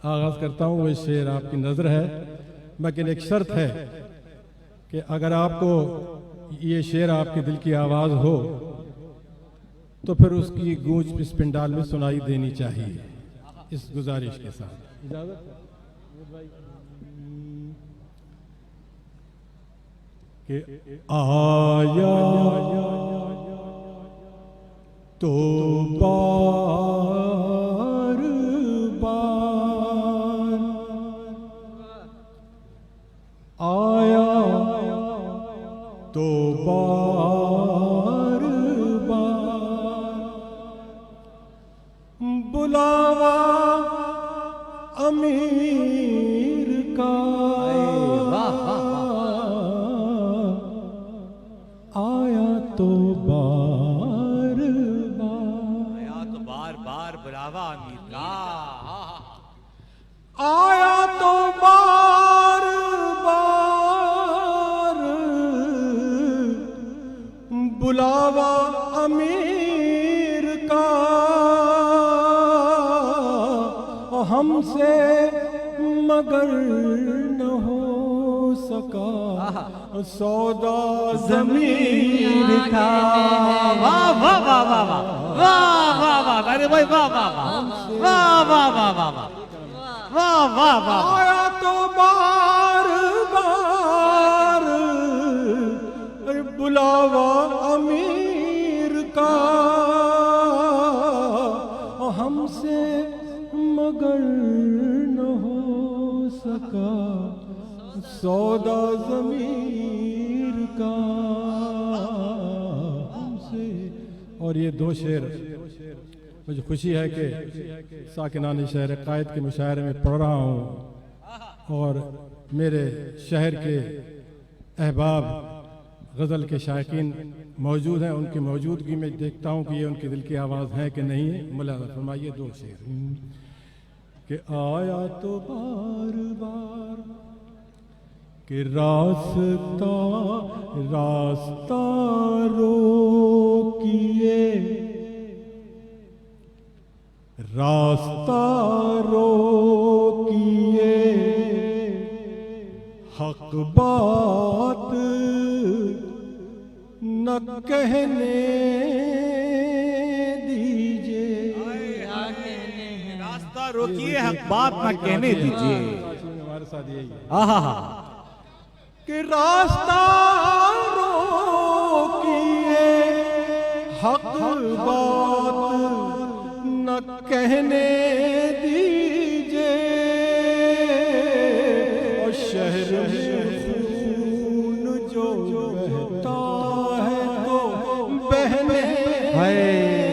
आगाज़ करता हूँ। वो शेर आपकी नज़र है, लेकिन एक शर्त है कि अगर आपको ये शेर आपके दिल की आवाज़ हो तो फिर उसकी गूंज इस पिंडाल में सुनाई देनी चाहिए। इस गुजारिश के साथ इजाज़त कि आया तो बार बार आया तो बार बार बुलावा अमीर का आया तो बार बार बुलावा अमीर का आया तो बार बार बुलावा अमीर का हमसे मगर न हो सका सौदा ज़मीर का। वाह वाह वाह वाह वाह वाह वाह वाह, अरे भाई वाह वाह वाह वाह वाह वाह वाह वाह वाह वाह। आया तो बार बार बुलावा अमीर का हमसे मगर न हो सका सौदा ज़मीर का हमसे। और ये दो शेर मुझे खुशी है कि साकिनानी शहर कायद के मुशायरे में पढ़ रहा हूँ और मेरे शहर के अहबाब गज़ल के शायकीन मौजूद हैं। उनकी मौजूदगी में देखता हूँ कि ये उनके दिल की आवाज़ है कि नहीं है। मुलाज़ा फरमाइए दो शेर कि आया तो बार बार कि रास्ता रास्ता रोकिए रास्ता रोकिए हक बात न कहने दीजिए। रास्ता रोकिए हक बात न कहने दीजिए। हमारे साथ यही है कि रास्ता रोकिए हक बात न कहने दीजिए। और शहर में खून जो बहता है तो बहने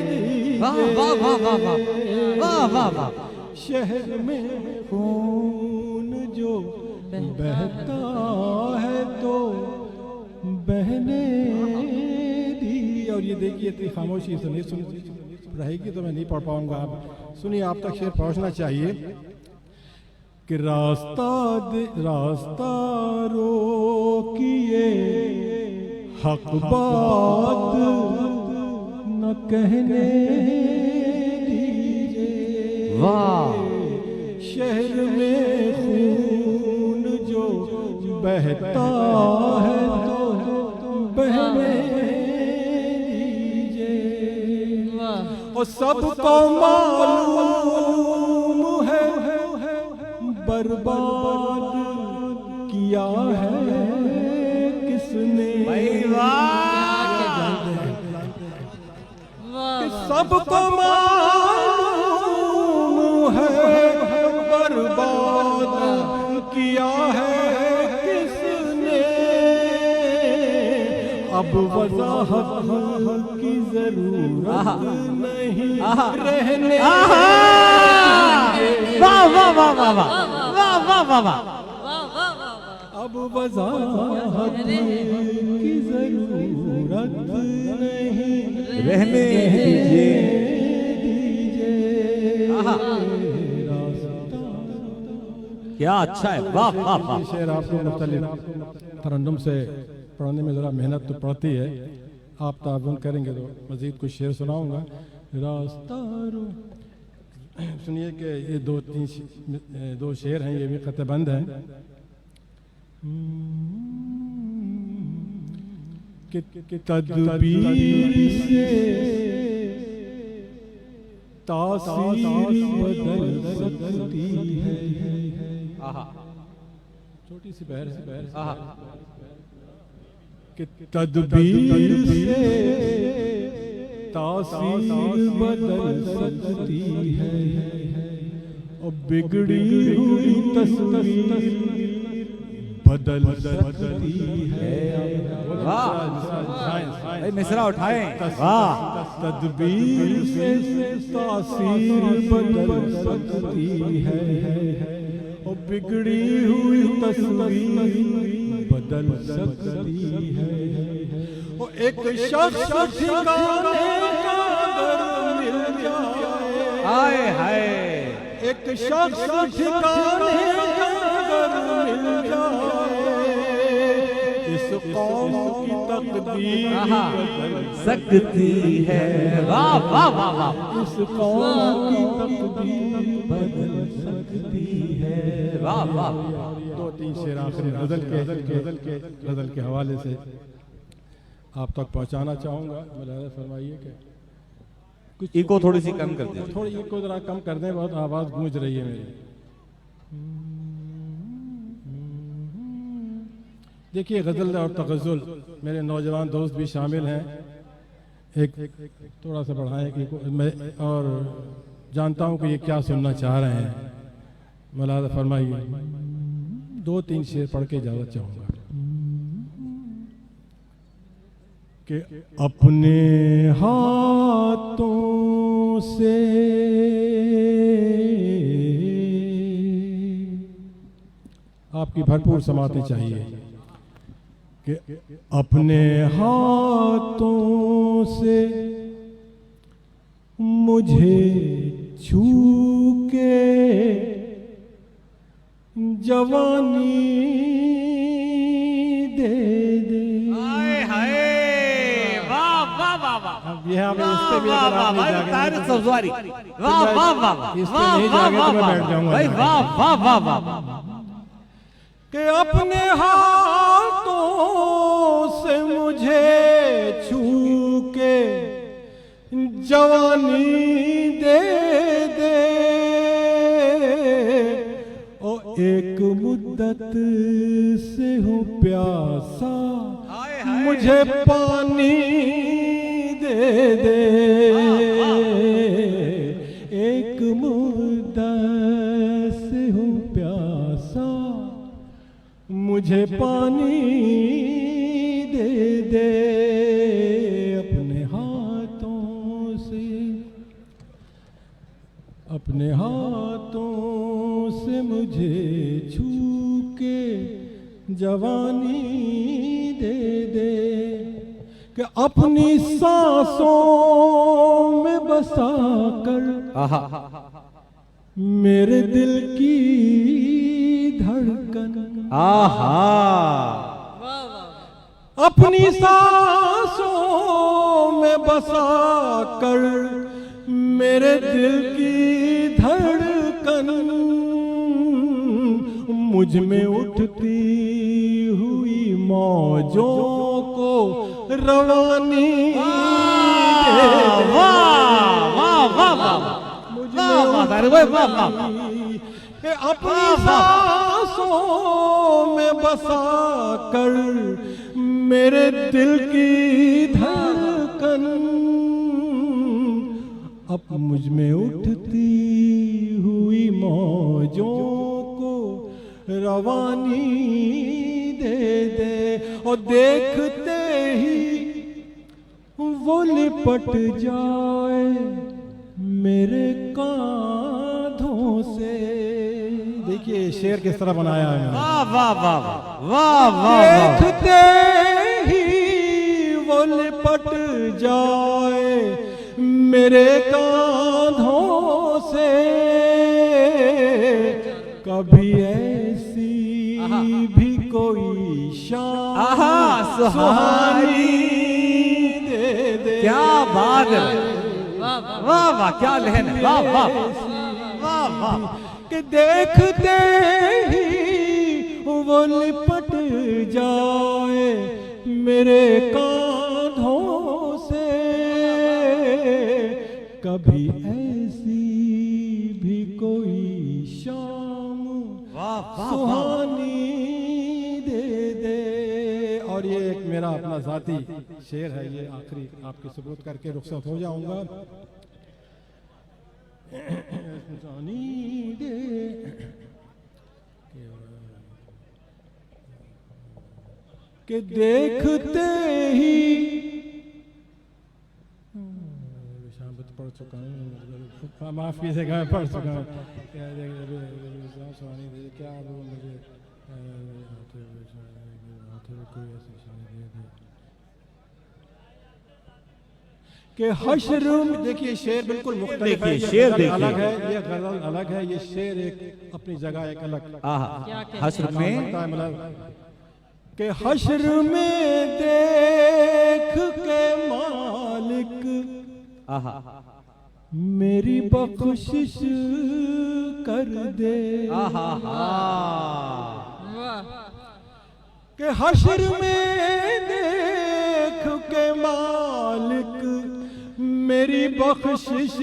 दीजिए। वाह वाह वाह वाह वाह वाह वाह। शहर में खून जो बहता है तो बहने दी। और ये देखिए इतनी खामोशी से नहीं सुन रहेगी तो मैं नहीं पढ़ पाऊंगा। आप सुनिए, आप तक शेर पहुंचना चाहिए कि रास्ता रोकिए हक बात न कहने दीजिए। वाह। शहर में खून जो बहता है तो बहने दीजिए। और सबको मालूम है बर्बाद किया है किसने। सबको मालूम है बर्बाद किया है किसने। अब वजाहत की जरूरत नहीं रहने। वाह वाह वाह वाह वाह वाह वाह वाह। अब वजाहत की जरूरत नहीं रहने दीजिए। क्या अच्छा है। वाह वाह वाह। शेर आपको मुख्तलिफ तरन्नुम से पढ़ने में ज़रा मेहनत तो पड़ती है। आप ताबुन करेंगे तो मज़ीद कुछ शेर सुनाऊंगा। रास्ता सुनिए कि ये दो शेर हैं, ये भी ख़तबंद हैं कि तदबीर से तासीर बदल सकती है। छोटी सी बहर है कि तदबीर से तासीर बदल सकती है और बिगड़ी हुई तस्वीर बदल सकती है। वाह, मिसरा उठाएं। वाह, तदबीर से तासीर बदल सकती है और बिगड़ी हुई तस्वीर बदल सकती है। और एक शख्स ठिकाने का अगर मिल जाए, हाय हाय, एक शख्स ठिकाने का अगर मिल जाए, इस कौम की तकदीर बदल सकती है। वाह वाह वाह वाह, इस कौम की तकदीर बदल सकती है। वाह वाह। 2-3 शेर आखिरी गजल के हवाले से आप तक पहुंचाना चाहूँगा। मुलाहिज़ा फरमाइए कि कुछ इको थोड़ी सी कम कर दीजिए। थोड़ी इको जरा कम कर दें, बहुत आवाज़ गूंज रही है मेरी। देखिए, गज़ल और तग़ज़ुल मेरे नौजवान दोस्त भी शामिल हैं। एक थोड़ा सा बढ़ाएं कि मैं और जानता हूँ कि ये क्या सुनना चाह रहे हैं। मुलाहिज़ा फरमाइए, 2-3 शेर पढ़ के इजाज़त चाहूँगा कि अपने हाथों से आपकी भरपूर समातें चाहिए कि अपने हाथों से मुझे छू के जवानी दे दे। हाय हाय, वाह वाह वाह वाह। अब ये आप इस पे भी अगर आप नहीं जाएंगे तारिक सब्ज़वारी, वाह वाह वाह, इस पे नहीं जाएंगे तो मैं बैठ जाऊंगा भाई, वाह वाह वाह वाह। कि अपने हाथों से मुझे छू के जवानी दे दे और एक मुद्दत से हूँ प्यासा, मुझे पानी दे दे। एक मुद्दत से हूँ प्यासा, मुझे पानी दे दे। अपने हाथों से मुझे छू के जवानी दे दे कि अपनी सांसों में बसा कर मेरे दिल की धड़कन। अपनी सांसों में बसा कर मेरे दिल की धड़कन, मुझ में उठती हुई मौजों को रवानी दे दे। अपनी सांसों में बसा कर मेरे दिल की धड़कन, अब मुझ में उठती हुई मौजों को रवानी दे दे। और देखते ही वो लिपट जाए मेरे कांधों से। देखिए शेर किस तरह बनाया है। वाह वाह वाह वाह वाह। देखते ही वो लिपट जाए मेरे कांधों से, कभी ऐसी भी कोई शाम सुहानी दे दे। क्या बात है, वाह वाह, क्या लहन है, वाह वाह। वाह कि देखते ही वो लिपट जाए मेरे कांधों से। कभी ऐसी भी कोई शाम सुहानी दे दे। और ये एक मेरा अपना जाती शेर है, ये आखिरी आपके सबूत करके रुखसत हो जाऊंगा। सुहानी दे कि देखते ही शामत पढ़ चुका हूँ, माफ कीजिएगा मैं पढ़ चुका हूँ। क्या वो मुझे कोई ऐसी कि हश्र में देखिए शेर बिल्कुल मुख्तलिफ है, देखिए, शेर देखिए। अलग है, ये गजल अलग है, ये शेर एक अपनी जगह एक अलग हश्र में मतलब कि हश्र में देख के मालिक मेरी बख्शिश कर दे। कि हश्र में देख के मालिक मेरी बख्शिश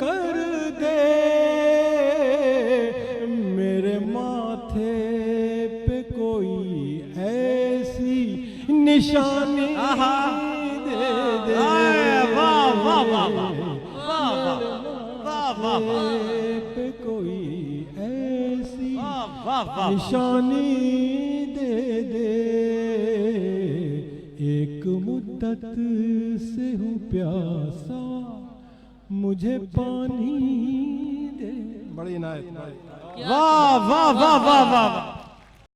कर दे। मेरे माथे पे कोई ऐसी निशानी दे दे। वाह वाह वाह पे कोई ऐसी वाह निशानी दे दे। एक मुद्दत से हूँ प्यासा मुझे पानी दे। बड़ी इनायत। वाह वाह वाह वाह वाह